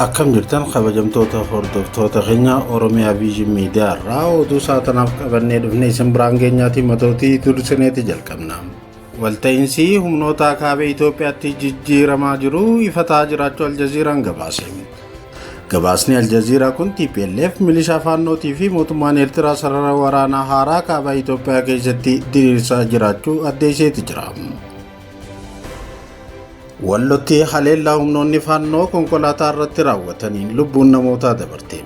Akkam jirtan kabajamtoota hordoftoota keenya Oromiyaa Viijin Miidiyaa irraa oduu saatanaaf qabannee dhufne isin biraan geenyaatiin matootii dursineeti jalqabna. Walta'iinsi humnoota kaaba Itoophiyaatti jijjiiramaa jiru ifataa jiraachuu Aljaziiraan gabaase. Gabaasni Aljaziiraa kun TPLF milishaa faannootii fi mootummaan Eertiraa sarara waraanaa haaraa kaaba Itoophiyaa keessatti diriirsaa jiraachuu addeesseeti jira. Wallotti haleellaa humnoonni faannoo konkolaataa irratti raawwataniin lubbuun namootaa dabarte.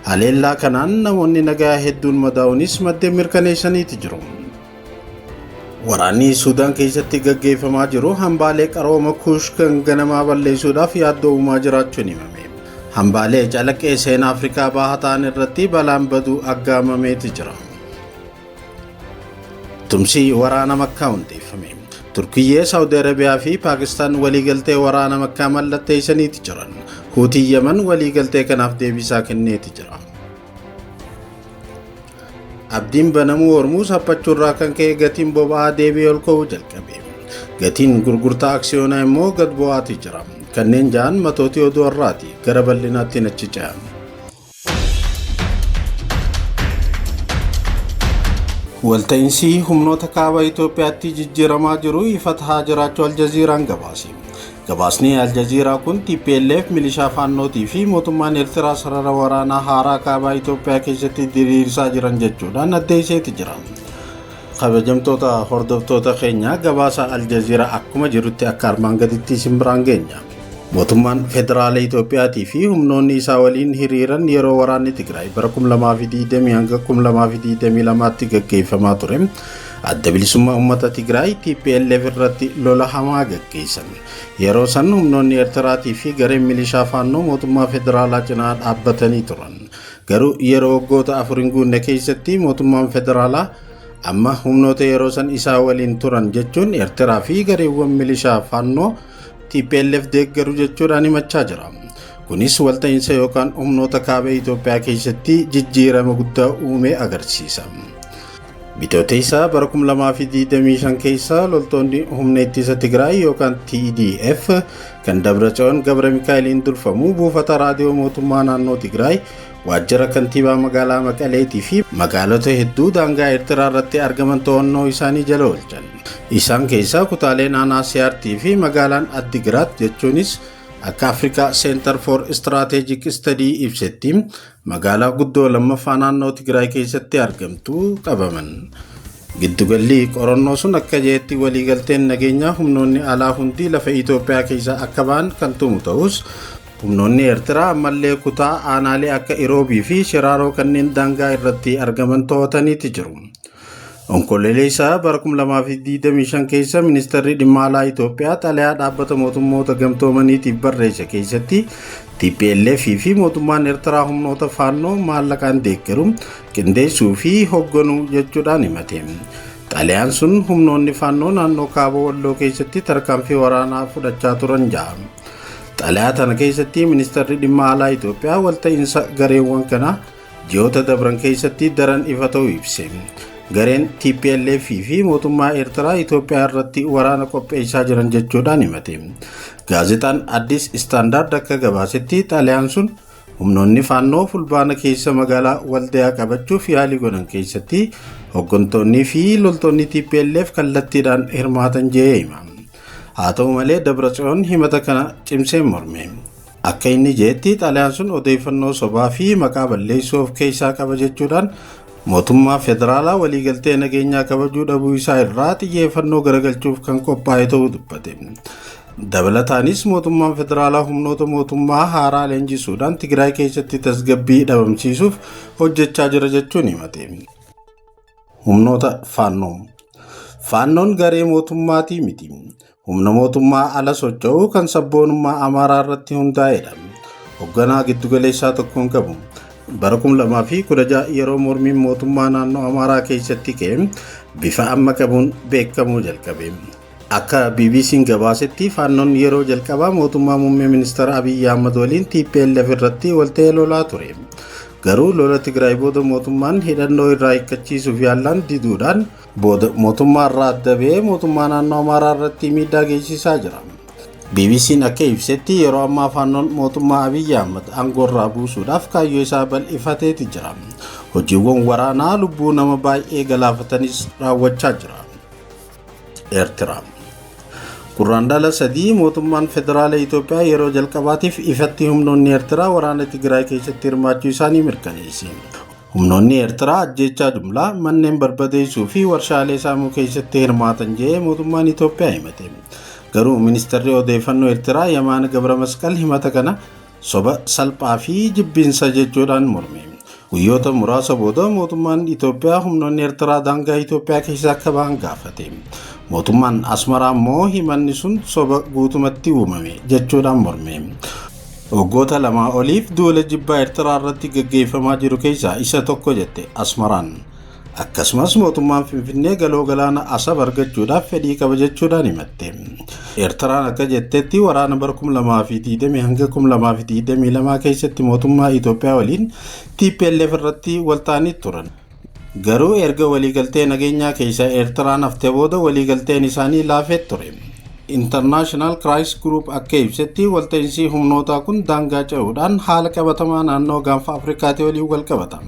Haleellaa kanaan namoonni nagaa hedduun madaa'uunis maddeen mirkaneessaniiti jiru. Waraanni Suudaan keessatti gaggeeffamaa jiru hambaalee qarooma kuush kan ganamaa balleessuudhaaf yaaddoo uumaa jiraachuun himame. Hambaalee calaqqee seenaa Afrikaa bahaa ta'an irratti balaan baduu aggaamameeti jira. Tumsi waraana Makkaa hundeeffame. Turkiyyee, Saudi Arabiyaa fi Paakistaan waliigaltee waraana Makkaa mallatteessaniiti jiran. Huutiin Yemen waliigaltee kanaaf deebisaa kenneeti jira. Abdiin banamuu Hormuuz haphachuurraa kan ka'e gatiin boba'aa deebi'ee ol ka'uu jalqabe. Gatiin gurgurtaa aksiyoonaa immoo gad bu'aati jira. Kanneen ja'an matootii oduu har'aati. Gara bal'inaatti achi ce'an. Walta'iinsi humnoota kaaba Itoophiyaatti jijjiiramaa jiru ifataa jiraachuu Aljaziiraan gabaase. Gabaasni Aljaziiraa kun TPLF milishaa faannootii fi mootummaan Eertiraa sarara waraanaa haaraa kaaba Itoophiyaa keessatti diriirsaa jiran jechuudhaan addeesseeti jira. Kabajamtoota hordoftoota keenya gabaasa Aljaziiraa akkuma jirutti akka armaan gaditti isin biraan geenya. Mootummaan Federaala Itoophiyaatii fi humnoonni isaa waliin hiriiran yeroo waraanni Tigraay bara 2020 hanga 2022tti gaggeeffamaa ture. Adda bilisummaa uummata Tigraay TPLF irratti lola hamaa gaggeessan. Yeroo san humnoonni Eertiraatii fi gareen milishaa faannoo mootummaa federaalaa cinaa dhaabbatanii turan. Garuu yeroo waggoota 4 guunne keessatti mootummaan federaalaa amma humnoota yeroo san isaa waliin turan jechuun Eertiraa fi gareewwan milishaa faannoo TPLF deeggaru jechuudhaan himachaa jira. Kunis walta'iinsa yookaan humnoota kaaba Itoophiyaa keessatti jijjiirama guddaa uume agarsiisa. Bitootessa bara 2025 keessa loltoonni humna ittisa Tigraay yookaan TDF kan Dabratsiyoon Gabramikaa'eliin durfamu buufata raadiyoo mootummaa naannoo Tigraay waajjira kantiibaa magaalaa Maqaleetii fi magaalota hedduu daangaa Eertiraa irratti argaman to'annoo isaanii jala oolchan. Isaan keessaa kutaalee naannoo Siyaartii fi magaalaan Addigiraat jechuunis akka Africa Center for Strategic Study ibsetti magaalaa guddoo lammaffaa naannoo Tigraay keessatti argamtu qabaman. Giddugalli qorannoo sun akka jeetti waliigalteen nageenyaa humnoonni alaa hundi lafa Itoophiyaa keessaa akka ba'an kan tumu ta'us humnoonni Eertiraa ammallee kutaa aanaalee akka Iroobii fi Shiraaroo kanneen daangaa irratti argaman to'ataniiti jiru. Onkololeessa bara 2025 keessa ministeerri dhimma alaa Itoophiyaa xalayaa dhaabbata mootummoota gamtoomaniitiif barreesse keessatti TPLF fi mootummaan Eertiraa humnoota faannoo maallaqaan deeggaru qindeessuu fi hoogganuu jechuudhaan himate. Xalayaan sun humnoonni faannoo naannoo kaaba Walloo keessatti tarkaanfii waraanaa fudhachaa turan ja'a. Xalayaa tana keessatti ministeerri dhimma alaa Itoophiyaa walta'iinsa gareewwan kanaa ji'oota dabran keessatti daran ifa ta'uu ibse. Gareen TPLF fi mootummaa Eertiraa Itoophiyaa irratti waraana qopheessaa jiran jechuudhaan himate. Gaazexaan Addis Standard akka gabaasetti xalayaan sun humnoonni faannoo fulbaana keessa magaalaa Waldayaa qabachuuf yaalii godhan keessatti hooggantoonni fi loltoonni TPLF kallattiidhaan hirmaatan jedhee hima. Haa ta'u malee Dabratsiyoon himata kana cimsee morme. Akka inni jedhetti xalayaan sun odeeffannoo sobaa fi maqaa balleessuu of keessaa qaba jechuudhaan mootummaa federaalaa waliigaltee nageenyaa kabajuu dhabuu isaa irraa xiyyeeffannoo garagalchuuf kan qophaa'e ta'uu dubbate. Dabalataanis mootummaan federaalaa humnoota mootummaa haaraa leenjisuudhaan Tigraay keessatti tasgabbii dhabamsiisuuf hojjechaa jira jechuun himate. Humnoota faannoo. Faannoon garee mootummaatii miti. Humna mootummaa ala socho'uu kan sabboonummaa Amaaraa irratti hundaa'edha. Hoogganaa giddugaleessaa tokkoon qabu. Bara 2016 yeroo mormiin mootummaa naannoo Amaaraa keessatti ka'e bifa amma qabuun beekamuu jalqabe. Akka BBC'n gabaasetti faannoon yeroo jalqabaa mootummaa muummee ministeera Abiyyi Ahmad waliin TPLF irratti walta'ee lolaa ture. Garuu lola Tigraay booda mootummaan hidhannoo irraa hiikkachiisuuf yaalan diduudhaan booda mootummaa irraa adda ba'ee mootummaa naannoo Amaaraa irratti miidhaa geessisaa jira. BBC'n akka ibsetti yeroo ammaa faannoon mootummaa Abiyyi Ahmad aangoorraa buusuudhaaf kaayyoo isaa bal'ifateeti jira. Hojiiwwan waraanaa lubbuu nama baay'ee galaafatanis raawwachaa jira. Eertiraa Guraandhala 3 mootummaan federaala Itoophiyaa yeroo jalqabaatiif ifatti humnoonni Eertiraa waraana Tigraay keessatti hirmaachuu isaanii mirkaneesse. Humnoonni Eertiraa ajjeechaa jumlaa manneen barbadeessuu fi warshaalee saamuu keessatti hirmaatan jedhee mootummaan Itoophiyaa himate. Garuu ministeerri odeeffannoo Eertiraa Yamaana Gabra Masqal himata kana soba salphaa fi jibbiinsa jechuudhaan morme. Guyyoota muraasa booda mootummaan Itoophiyaa humnoonni Eertiraa daangaa Itoophiyaa keessa akka ba'an gaafate. Mootummaan Asmaraa immoo himanni sun soba guutumatti uumame jechuudhaan morme. Waggoota 2 oliif duula jibbaa Eertiraa irratti gaggeeffamaa jiru keessaa isa tokko jette Asmaraan. Akkasumas mootummaan Finfinnee galoo galaana Asab argachuudhaaf fedhii qaba jechuudhaan himatte. Eertiraan akka jettetti waraana bara 2020 hanga 2022 keessatti mootummaa Itoophiyaa waliin TPLF irratti waltaanii turan. Garuu erga waliigaltee nageenyaa keessa Eertiraan haftee booda waliigalteen isaanii laafee ture. International Crisis Group akka ibsetti walta'iinsi humnootaa kun daangaa ce'uudhaan haala qabatamaa naannoo gaanfa Afrikaatii waliin wal qabata.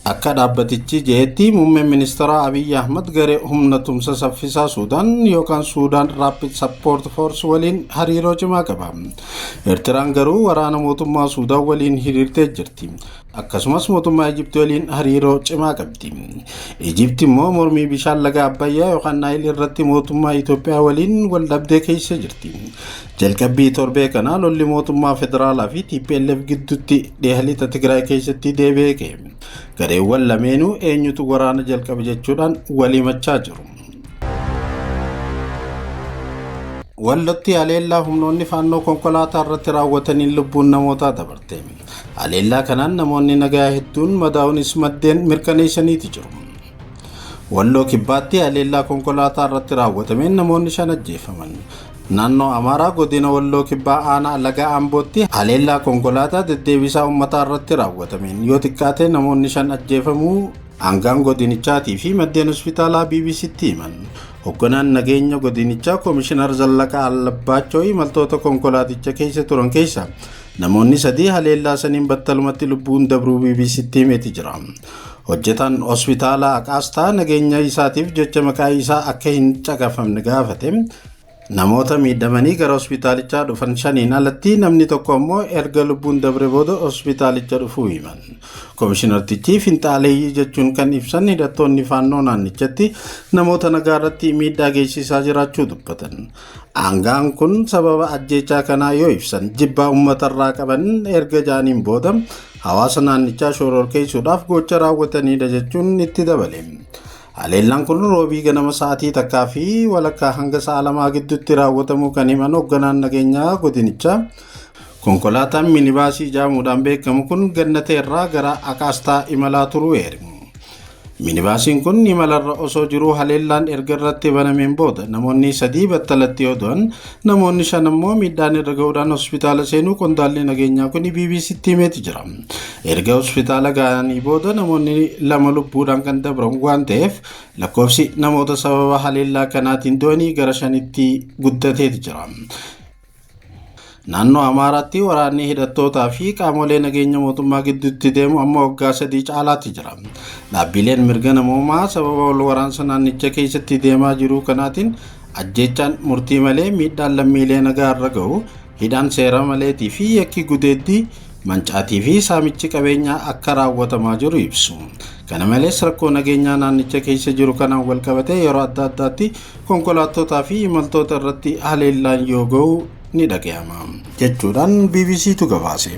Akka dhaabbatichi jedhetti muummeen ministeera Abiyyi Ahmad garee humna tumsa saffisaa Suudaan yookaan Suudaan Rapid Support Force waliin hariiroo cimaa qaba. Eertiraan garuu waraana mootummaa Suudaan waliin hiriirtee jirti. Akkasumas mootummaa Ijiptii waliin hariiroo cimaa qabdi. Ijiptii immoo mormii bishaan laga Abbayyaa yookaan Naayil irratti mootummaa Itoophiyaa waliin wal dhabdee keessa jirti. Jalqabbii torbee kana lolli mootummaa federaalaa fi TPLF gidduutti dhiha Tigraay keessatti deebi'ee ka'e. Gareewwan lameenuu eenyutu waraana jalqaba jechuudhaan walimachaa jiru. Wallootti haleellaa humnoonni faannoo konkolaataa irratti raawwataniin lubbuun namootaa dabarte. Haleellaa kanaan namoonni nagaa hedduun madaa'uunis maddeen mirkaneessaniiti jiru. Walloo kibbaatti haleellaa konkolaataa irratti raawwatameen namoonni 5 ajjeefaman. Naannoo Amaaraa godina Walloo kibbaa aanaa laga Ambootti haleellaa konkolaataa deddeebisaa uummataa irratti raawwatameen yoo xiqqaate namoonni 5 ajjeefamuu aangaan godinichaatii fi maddeen hospitaalaa BBC'tti himan. Hoogganaan nageenya godinichaa Koomishinar Zallaqaa Allabbaachoo imaltoota konkolaaticha keessa turan keessa namoonni 3 haleellaa saniin battalumatti lubbuun dabruu BBC'tti himeeti jira. Hojjetaan hospitaalaa Aqaastaa nageenya isaatiif jecha maqaa isaa akka hin caqafamne gaafate. Namoota miidhamanii gara hospitaalichaa dhufan 5 alatti namni tokko immoo erga lubbuun dabre booda hospitaalicha dhufuu himan. Koomishinartichi finxaaleeyyii jechuun kan ibsan hidhattoonni faannoo naannichatti namoota nagaa irratti miidhaa geessisaa jiraachuu dubbatan. Aangaan kun sababa ajjeechaa kanaa yoo ibsan jibbaa uummatarraa qaban erga jaaniin booda hawaasa naannichaa shororkeessuudhaaf gocha raawwatanidha jechuun itti dabale. Haleellaan kun roobii ganama sa'aatii takkaa fi walakkaa hanga sa'a 2 gidduutti raawwatamuu kan himan hoogganaan nageenyaa godinichaa. Konkolaataan minibaasii jedhamuudhaan beekamu kun gannateerraa gara Aqaastaa imalaa turuu eere. Minibaasiin kun imalarra osoo jiruu haleellaan erga irratti banameen booda namoonni 3 battalatti yoo du'an namoonni 5 immoo miidhaan irra ga'uudhaan hospitaala seenuu qondaalli nageenyaa kun BBC'tti himeeti jira. Erga hospitaala ga'anii booda namoonni 2 lubbuudhaan kan dabran waan ta'eef lakkoofsi namoota sababa haleellaa kanaatiin du'anii gara 5tti guddateeti jira. Naannoo Amaaraatti waraanni hidhattootaa fi qaamolee nageenya mootummaa gidduutti deemu amma waggaa 3 caalaatti jira. Dhaabbileen mirga namoomaa sababa wal waraansa naannicha keessatti deemaa jiru kanaatiin ajjeechaan murtii malee miidhaan lammiilee nagaa irra ga'u, hidhaan seera maleetii fi yakki gudeeddii mancaatii fi saamichi qabeenyaa akka raawwatamaa jiru ibsu. Kana malees rakkoo nageenyaa naannicha keessa jiru kanaan wal qabatee yeroo adda addaatti konkolaattotaa fi imaltoota irratti haleellaan yoo ga'u ni dhaga'ama jechuudhaan BBCtu gabaase.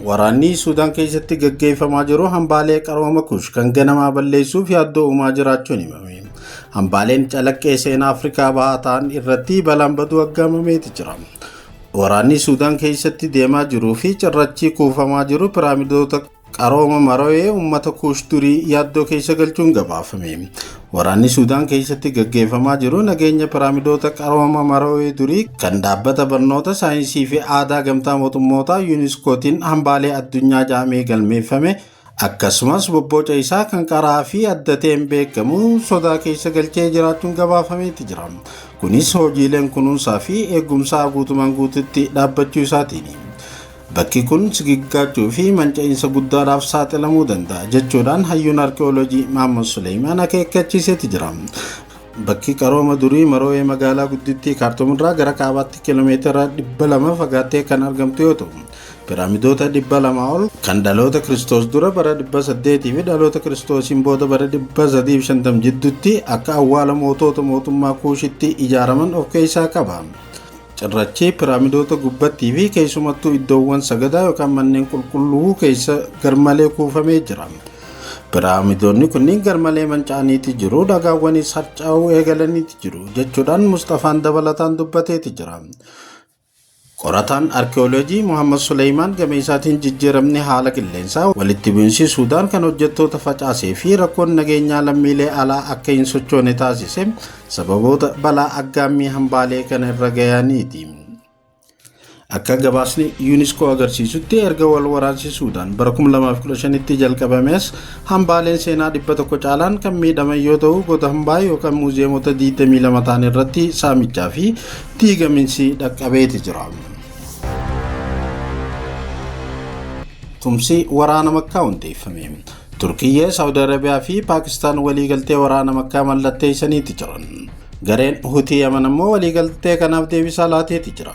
Waraanni Suudaan keessatti gaggeeffamaa jiru hambaalee qarooma kuush kan ganamaa balleessuuf yaaddoo uumaa jiraachuun himame. Hambaaleen calaqqee seenaa Afrikaa bahaa ta'an irratti balaan baduu aggaamameeti jira. Waraanni Suudaan keessatti deemaa jiruu fi cirrachi kuufamaa jiru piraamidoota qarooma Maroo'ee uummata kuush durii yaaddoo keessa galchuun gabaafame. Waraanni Suudaan keessatti gaggeeffamaa jiru nageenya piraamidoota qarooma Maroo'ee durii kan dhaabbata barnoota saayinsii fi aadaa gamtaa mootummootaa yuuniskootiin hambaalee addunyaa jedhamee galmeeffame akkasumas bobboca isaa kan qaraa fi addateen beekamu sodaa keessa galchee jiraachuun gabaafameeti jira. Kunis hojiileen kunuunsaa fi eegumsaa guutumaan guututti dhaabbachuu isaatiini. Bakki kun sigigaachuu fi manca'iinsa guddaadhaaf saaxilamuu danda'a jechuudhaan hayyuun arkeoloojii Muhammad Suleymaan akeekkachiiseeti jira. Bakki qarooma durii Maroo'ee magaalaa guddittii Kaartum irraa gara kaabaatti kiiloomeetira 200 fagaattee kan argamtu yoo ta'u, piraamidoota 200 ol kan dhaloota Kiristoos dura bara 800 fi dhaloota Kiristoosiin booda bara 350 jidduutti akka awwaala mootota mootummaa Kuushitti ijaaraman of keessaa qaba. Cirrachi piraamidoota gubbattii fi keessumattuu iddoowwan sagadaa yookaan manneen qulqulluu keessa garmalee kuufamee jira. Piraamidoonni kunniin garmalee manca'aniiti jiru, dhagaawwanis harcaa'uu eegalaniiti jiru jechuudhaan Mustafaan dabalataan dubbateeti jira. Qorataan arkeoloojii Muhammad Suleymaan gama isaatiin jijjiiramni haala qilleensaa walitti bu'iinsi Suudaan kan hojjettoota facaasee fi rakkoon nageenyaa lammiilee alaa akka hin sochoone taasise sababoota balaa aggaammii hambaalee kana irra ga'aniiti. Akka gabaasni UNESCO agarsiisutti erga wal waraansi Suudaan bara 2015tti jalqabames hambaaleen seenaa 100 caalaan kan miidhaman yoo ta'u, goota hambaa yookaan muuziyeemota 22 ta'an irratti saamichaa fi diigamiinsi dhaqqabeeti jira. Tumsi waraana Makkaa hundeeffame. Turkiyyaa, Saawudi Arabiyaa fi Paakistaan waliigaltee waraana Makkaa mallatteessaniiti jiran. Gareen Hutii Yaman ammoo waliigaltee kanaaf deebisaa laateeti jira.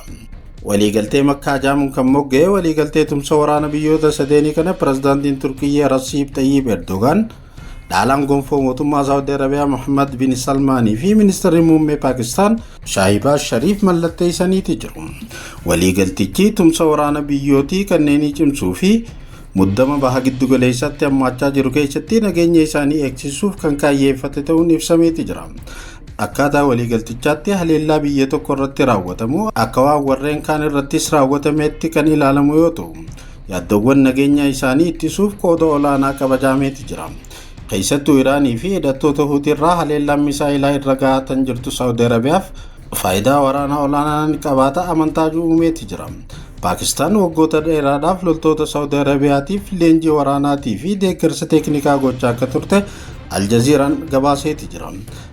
Waliigaltee Makkaa jaamuun kan mogga'e waliigaltee tumsa waraana biyyoota sadeenii kana pirezidaantiin Turkiyyaa Rasiib Tayyib Erdogan, dhaalaan gonfoo mootummaa Saawudi Arabiyaa Mohammed bin Salmaanii fi ministeerri muummee Paakistaan Shahbaaz Shariif mallatteessaniiti jiru. Waliigaltichi tumsa waraana biyyootii kanneenii cimsuu fi muddama baha giddu galeessaatti hammaachaa jiru keessatti nageenya isaanii eegsisuuf kan kaayyeeffate ta'uun ibsameeti jira. Akkaataa waliigaltichaatti haleellaa biyya tokko irratti raawwatamu akka waan warreen kaan irrattis raawwatameetti kan ilaalamu yoo ta'u, yaaddoowwan nageenya isaanii ittisuuf qooda olaanaa qabajameeti jira. Keessattuu Iraanii fi hidhattoota Hutii irraa haleellaan misaa'ilaa irra gahaa jirtu Saawudi Arabiyaaf faayidaa waraanaa olaanaa ni qabaata amantaa uumeeti jira. Paakistaan waggoota dheeraadhaaf loltoota Saawudi Arabiyaatiif leenjii waraanaatii fi deeggarsa teeknikaa gochaa akka turte Aljaziiraan gabaaseeti jira.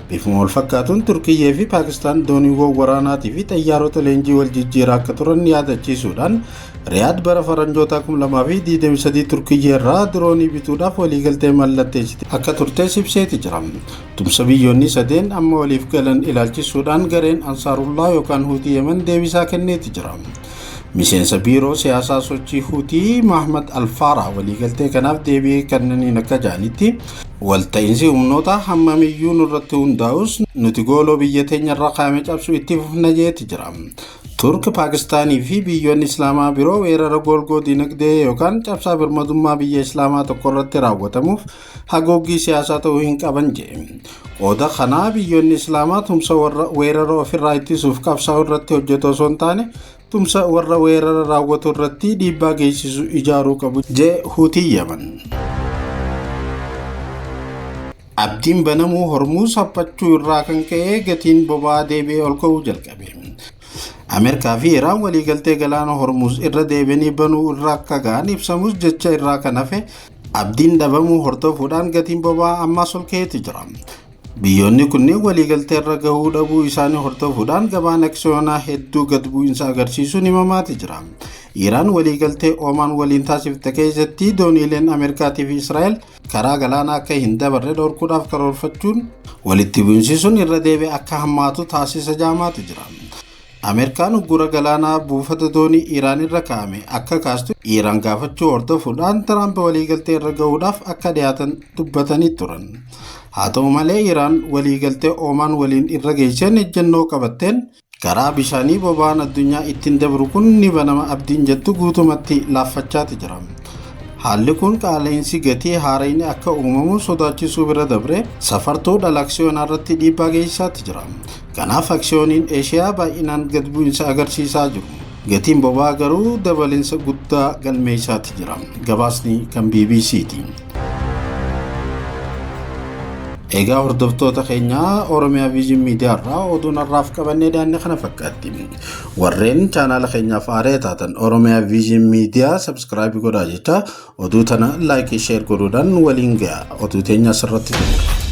Bifuma wal fakkaatuun Turkiyyee fi Paakistaan dooniiwwan waraanaatii fi xayyaarota leenjii wal jijjiiraa akka turan yaadachiisuudhaan Riyaad bara faranjoota 2023 Turkiyyee irraa diroonii bituudhaaf waliigaltee mallatteessite akka turtes ibseeti jira. Tumsa biyyoonni sadeen amma waliif galan ilaalchisuudhaan gareen Ansaarullaa yookaan Hutii Yemen deebisaa kenneeti jira. Miseensa biiroo siyaasaa sochii Hutii Mahmad Alfaaraa waliigaltee kanaaf deebii kannaniin akka jedhanitti walta'iinsi humnoota hammamiyyuu nurratti hundaa'us nuti gooloo biyya teenya irraa kaa'ame cabsuu itti fufna jeeti jira. Turk, Paakistaanii fi biyyoonni Islaamaa biroo weerara golgoo dinagdee yookaan cabsaa birmadummaa biyya Islaamaa tokko irratti raawwatamuuf haguuggii siyaasaa ta'uu hin qaban jedhe. Qooda kanaa biyyoonni Islaamaa tumsa warra weerara ofirraa ittisuuf qabsaa'uu irratti hojjetu osoo hin taane tumsa warra weerara raawwatu irratti dhiibbaa geessisu ijaaruu qabu jedhe Hutii Yaman. Abdiin banamuu Hormuuz haphachuu irraa kan ka'e gatiin boba'aa deebi'ee ol ka'uu jalqabe. Ameerikaa fi Iraan waliigaltee galaana Hormuuz irra deebi'anii banuu irraa akka ga'an ibsamus jecha irraa kan hafe abdiin dhabamuu hordofuudhaan gatiin boba'aa ammas ol ka'eeti jira. Biyyoonni kunneen waliigaltee irra gahuu dhabuu isaanii hordofuudhaan gabaan aksiyoonaa hedduu gad bu'iinsa agarsiisuun himamaati jira. Iraan waliigaltee Oomaan waliin taasifte keessatti dooniileen Ameerikaatii fi Israa'el karaa galaanaa akka hin dabarre dhorkuudhaaf karoorfachuun walitti bu'iinsi sun irra deebi'ee akka hammaatu taasisa jaamaatu jira. Ameerikaan uggura galaanaa buufata doonii Iraan irra kaa'ame akka kaastu Iraan gaafachuu hordofuudhaan Tiraamp waliigaltee irra gahuudhaaf akka dhiyaatan dubbatanii turan. Haa ta'u malee Iraan waliigaltee Oomaan waliin irra geesseen ejjennoo qabatteen karaa bishaanii boba'aan addunyaa ittiin dabru kun ni banama abdiin jettu guutumatti laaffachaati jira. Haalli kun qaala'insi gatii haarayni akka uumamu sodaachisuu bira dabre safartuu dhala aksiyoonaa irratti dhiibbaa geessisaati jira. Kanaaf aksiyooniin Eeshiyaa baay'inaan gad bu'iinsa agarsiisaa jiru. Gatiin boba'aa garuu dabalinsa guddaa galmeessaati jira. Gabaasni kan BBCti. Egaa hordoftoota keenya Oromiyaa Vision Media irraa oduun har'aaf qabannee dhiyaanne kana fakkaatti. Warreen chaanaala keenyaaf haaraa taatan Oromiyaa Vision Media subscribe godhaa jecha oduu tana like share godhuudhaan waliin gahaa. Oduu teenya asirratti xumurra.